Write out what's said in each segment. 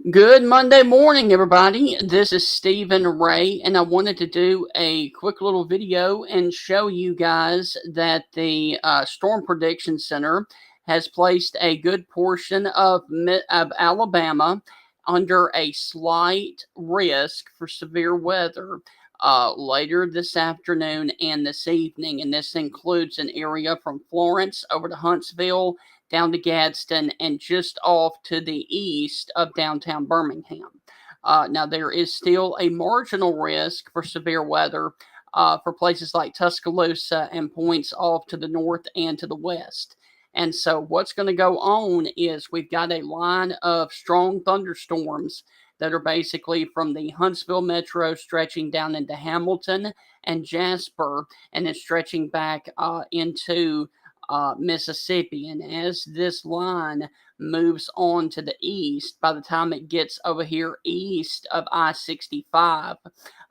Good Monday morning, everybody. This is Stephen Ray, and I wanted to do a quick little video and show you guys that the Storm Prediction Center has placed a good portion of Alabama under a slight risk for severe weather later this afternoon and this evening. And this includes an area from Florence over to Huntsville down to Gadsden, and just off to the east of downtown Birmingham. Now, there is still a marginal risk for severe weather for places like Tuscaloosa and points off to the north and to the west. And so, what's going to go on is we've got a line of strong thunderstorms that are basically from the Huntsville metro stretching down into Hamilton and Jasper, and then stretching back into Mississippi. And as this line moves on to the east, by the time it gets over here east of I 65,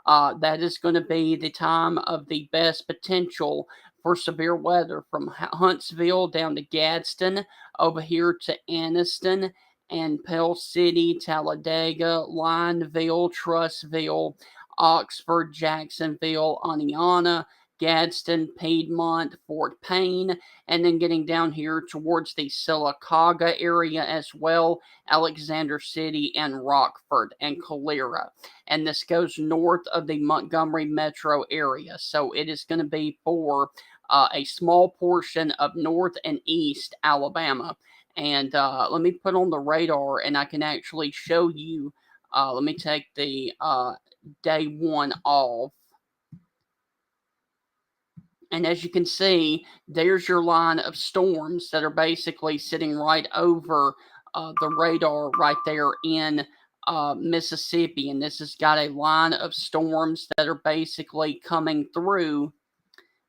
that is going to be the time of the best potential for severe weather from Huntsville down to Gadsden, over here to Anniston and Pell City, Talladega, Lineville, Trussville, Oxford, Jacksonville, Aniana, Gadsden, Piedmont, Fort Payne, and then getting down here towards the Sylacauga area as well, Alexander City and Rockford and Calera. And this goes north of the Montgomery metro area. So it is going to be for a small portion of north and east Alabama. And let me put on the radar and I can actually show you. Let me take the day one off. And as you can see, there's your line of storms that are basically sitting right over the radar right there in Mississippi. And this has got a line of storms that are basically coming through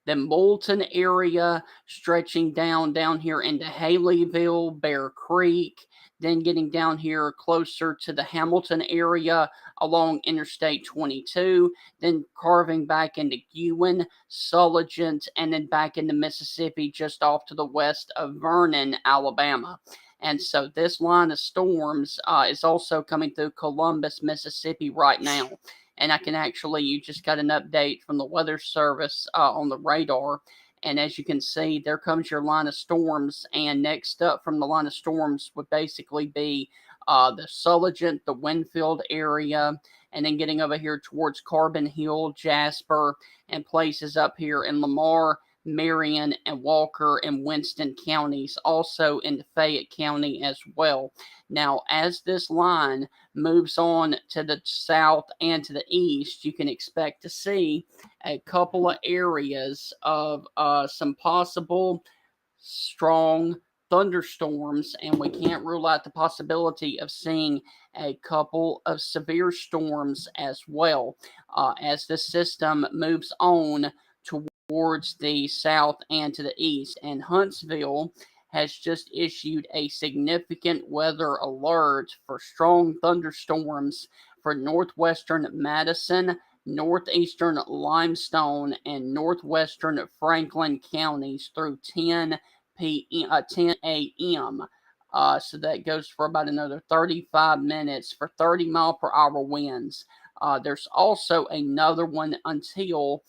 the Moulton area, stretching down here into Haleyville, Bear Creek, then getting down here closer to the Hamilton area along Interstate 22, then carving back into Ewan, Sulligent, and then back into Mississippi just off to the west of Vernon, Alabama. And so this line of storms is also coming through Columbus, Mississippi right now. And I can actually, you just got an update from the Weather Service on the radar. And as you can see, there comes your line of storms. And next up from the line of storms would basically be the Sulligent, the Winfield area, and then getting over here towards Carbon Hill, Jasper, and places up here in Lamar, Marion, and Walker and Winston counties, also in Fayette County as well. Now, as this line moves on to the south and to the east, you can expect to see a couple of areas of some possible strong thunderstorms, and we can't rule out the possibility of seeing a couple of severe storms as well as the system moves on towards the south and to the east. And Huntsville has just issued a significant weather alert for strong thunderstorms for northwestern Madison, northeastern Limestone, and northwestern Franklin counties through 10 a.m. So that goes for about another 35 minutes for 30-mile-per-hour winds. There's also another one until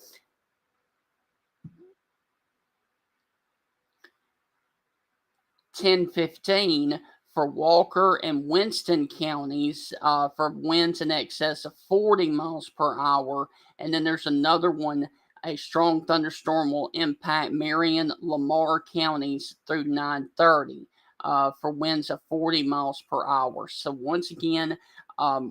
10:15 for Walker and Winston counties for winds in excess of 40 miles per hour. And then there's another one, a strong thunderstorm will impact Marion, Lamar counties through 9:30 for winds of 40 miles per hour. So once again,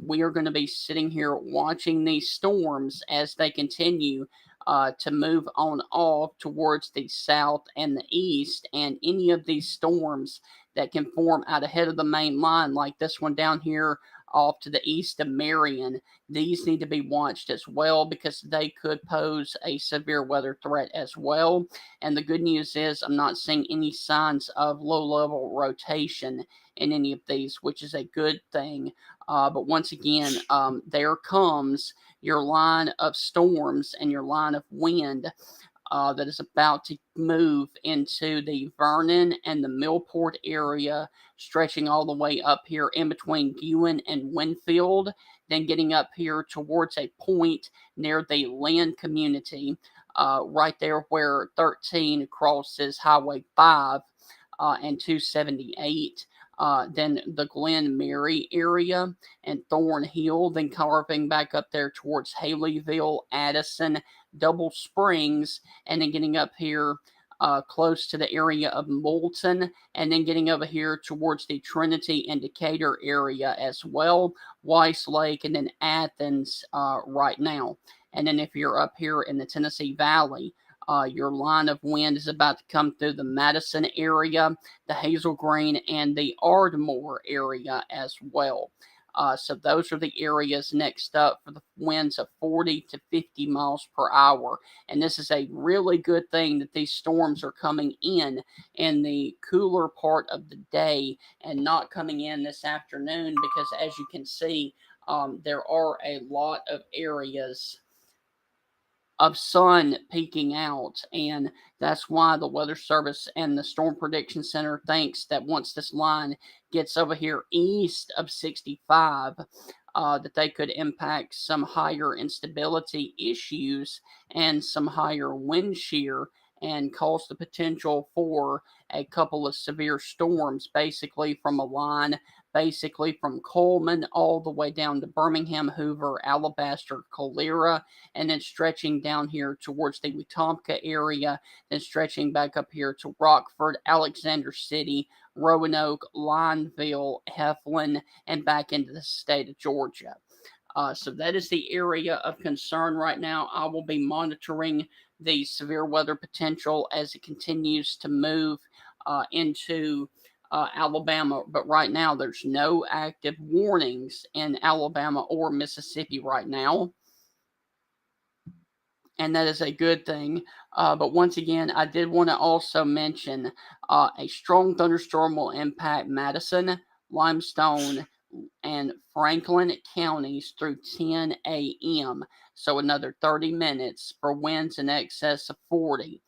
we are going to be sitting here watching these storms as they continue to move on off towards the south and the east. And any of these storms that can form out ahead of the main line, like this one down here off to the east of Marion, these need to be watched as well because they could pose a severe weather threat as well. And the good news is, I'm not seeing any signs of low level rotation in any of these, which is a good thing. But once again, there comes your line of storms and your line of wind that is about to move into the Vernon and the Millport area, stretching all the way up here in between Ewan and Winfield, then getting up here towards a point near the Land community, right there where 13 crosses Highway 5 and 278. Then the Glen Mary area and Thornhill, then carving back up there towards Haleyville, Addison, Double Springs, and then getting up here close to the area of Moulton, and then getting over here towards the Trinity and Decatur area as well, Weiss Lake, and then Athens right now. And then if you're up here in the Tennessee Valley, your line of wind is about to come through the Madison area, the Hazel Green, and the Ardmore area as well. So those are the areas next up for the winds of 40 to 50 miles per hour. And this is a really good thing that these storms are coming in the cooler part of the day and not coming in this afternoon, because as you can see, there are a lot of areas of sun peeking out, and that's why the Weather Service and the Storm Prediction Center thinks that once this line gets over here east of 65, that they could impact some higher instability issues and some higher wind shear and cause the potential for a couple of severe storms, basically from a line basically from Coleman all the way down to Birmingham, Hoover, Alabaster, Calera, and then stretching down here towards the Wetumpka area, then stretching back up here to Rockford, Alexander City, Roanoke, Lineville, Heflin, and back into the state of Georgia. So that is the area of concern right now. I will be monitoring the severe weather potential as it continues to move into Alabama, but right now there's no active warnings in Alabama or Mississippi right now, and that is a good thing. But once again, I did want to also mention a strong thunderstorm will impact Madison, Limestone, and Franklin counties through 10 a.m., so another 30 minutes for winds in excess of 40.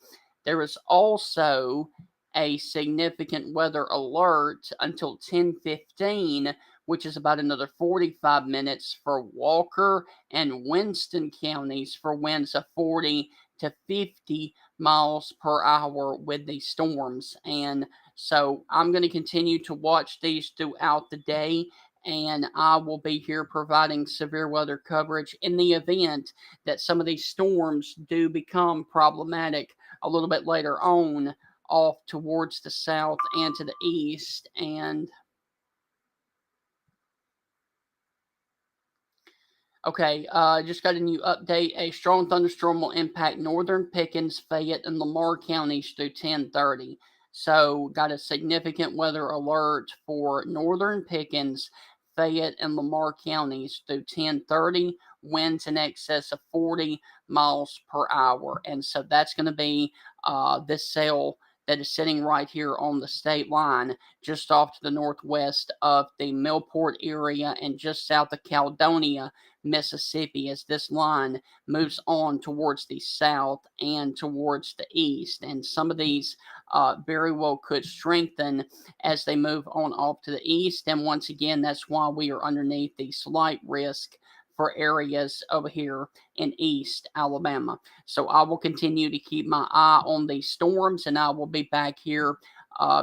There is also a significant weather alert until 10:15, which is about another 45 minutes for Walker and Winston counties for winds of 40 to 50 miles per hour with these storms. And so I'm going to continue to watch these throughout the day, and I will be here providing severe weather coverage in the event that some of these storms do become problematic a little bit later on off towards the south and to the east. And okay, just got a new update. A strong thunderstorm will impact northern Pickens, Fayette, and Lamar counties through 10:30. So, got a significant weather alert for northern Pickens, Fayette, and Lamar counties through 10:30. Winds in excess of 40 miles per hour, and so that's going to be this cell that is sitting right here on the state line, just off to the northwest of the Millport area and just south of Caledonia, Mississippi, as this line moves on towards the south and towards the east. And some of these very well could strengthen as they move on off to the east. And once again, that's why we are underneath the slight risk for areas over here in East Alabama. So I will continue to keep my eye on these storms, and I will be back here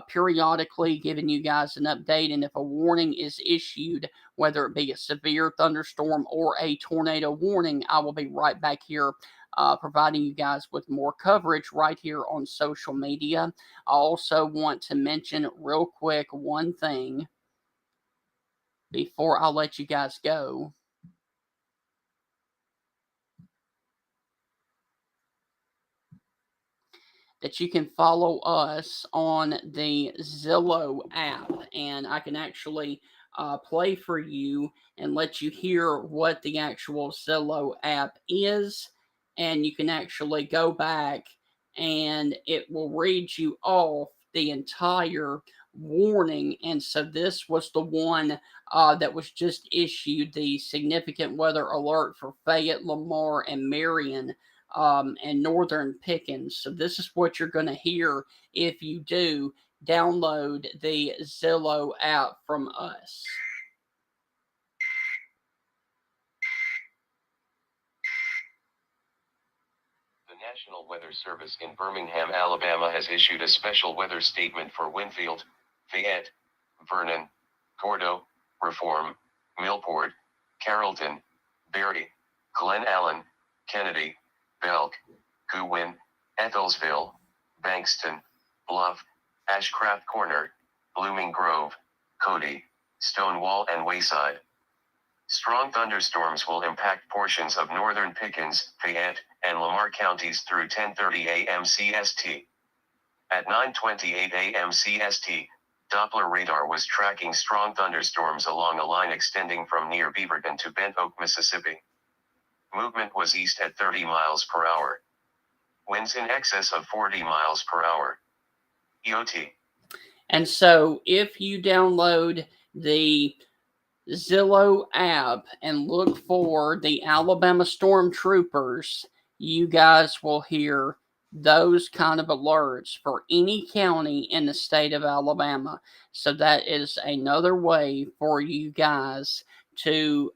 periodically giving you guys an update. And if a warning is issued, whether it be a severe thunderstorm or a tornado warning, I will be right back here providing you guys with more coverage right here on social media. I also want to mention real quick one thing before I let you guys go. That you can follow us on the Zillow app, and I can actually play for you and let you hear what the actual Zillow app is, and you can actually go back and it will read you off the entire warning. And so this was the one that was just issued, the significant weather alert for Fayette, Lamar, and Marion and northern Pickens. So this is what you're going to hear if you do download the Zillow app from us. The National Weather Service in Birmingham, Alabama has issued a special weather statement for Winfield, Fayette, Vernon, Gordo, Reform, Millport, Carrollton, Berry, Glen Allen, Kennedy, Belk, Goodwin, Ethelsville, Bankston, Bluff, Ashcraft Corner, Blooming Grove, Cody, Stonewall and Wayside. Strong thunderstorms will impact portions of northern Pickens, Fayette, and Lamar counties through 10:30 a.m. CST. At 9:28 a.m. CST, Doppler radar was tracking strong thunderstorms along a line extending from near Beaverton to Bent Oak, Mississippi. Movement was east at 30 miles per hour. Winds in excess of 40 miles per hour. EOT. And so if you download the Zillow app and look for the Alabama Stormtroopers, you guys will hear those kind of alerts for any county in the state of Alabama. So that is another way for you guys to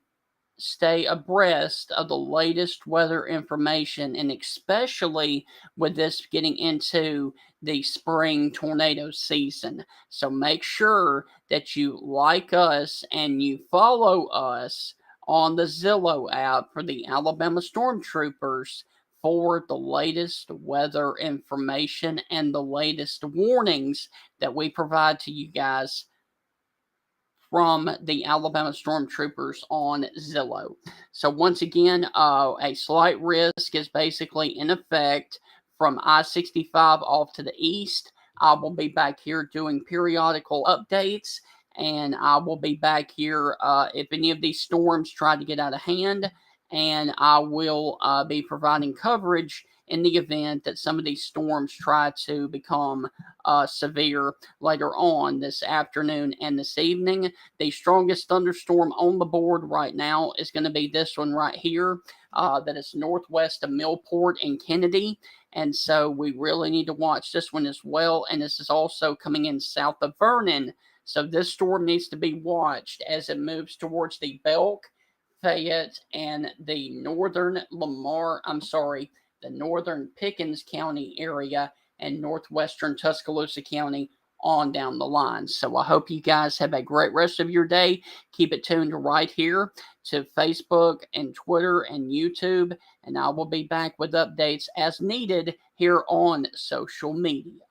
stay abreast of the latest weather information, and especially with this getting into the spring tornado season. So make sure that you like us and you follow us on the Zillow app for the Alabama Stormtroopers for the latest weather information and the latest warnings that we provide to you guys from the Alabama Stormtroopers on Zillow. So once again, a slight risk is basically in effect from I-65 off to the east. I will be back here doing periodical updates, and I will be back here if any of these storms try to get out of hand, and I will be providing coverage in the event that some of these storms try to become severe later on this afternoon and this evening. The strongest thunderstorm on the board right now is going to be this one right here, that is northwest of Millport and Kennedy. And so we really need to watch this one as well. And this is also coming in south of Vernon. So this storm needs to be watched as it moves towards the Belk, Fayette, and the northern the northern Pickens County area and northwestern Tuscaloosa County on down the line. So I hope you guys have a great rest of your day. Keep it tuned right here to Facebook and Twitter and YouTube, and I will be back with updates as needed here on social media.